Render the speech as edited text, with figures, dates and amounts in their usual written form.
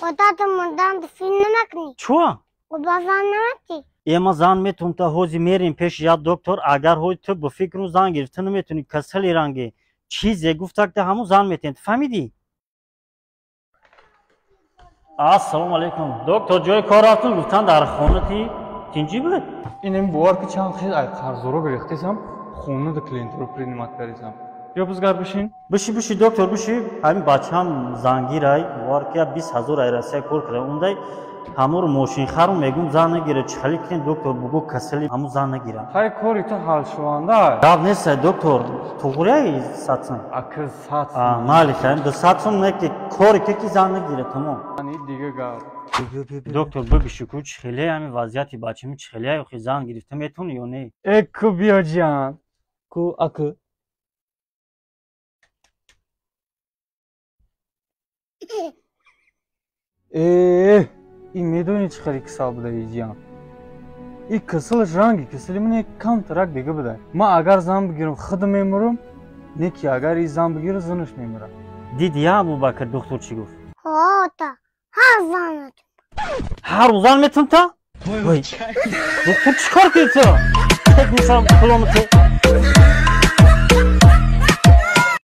خودت مردم دفین نمکنی چوه؟ و بازان نمتی اما زن میتونم تا حوزی میریم پیش یا دکتر اگر هوی تو به فکر و زن گرفته نمیتونی کسلی رنگی چیزی گفت که همون زن میتونی فهمیدی؟ السلام علیکم دکتر جای کاراتون گفتن در خانه تی تینجی بود؟ اینم بوار که چند خیلی ای قرضورو گرفتیسم خونه ده کلینت رو پرینمات کردیسم یا بزرگ بشین بشی دکتر بشی همین بچه هم زنگیر ای وار که 20,000 ایراسیه کار کرده اونده همون موشین خرم میگم زن نگیره چخلی کنین دکتر بگو کسلی همون زن نگیره های کاری تو حال شوانده داب نیست دکتر تو غوری ساتسن اکر سات مالی خیلی دو ساتسن نکی کاری که زن نگیره تمام این دیگه گاو دکتر بگو شکر چخلی همین وضعیتی بچه می چخلی های خیلی زن گرفته میتونی یا نه اکو بیا جان کو اکو این میدونی چه خیلی کسال بوده ای جان این کسلش رنگی کسلی من یک کم ترک دیگه بوده ما اگر زن بگیرم خودم میمرم نیکی اگر این زن بگیره زنش میمره دیدی یا ابو بکر دکتر چی گفت ها تا هر زنت هر زن میتون تا؟ وای دکتر چیکار کردی تو؟ یک میسان کلومتر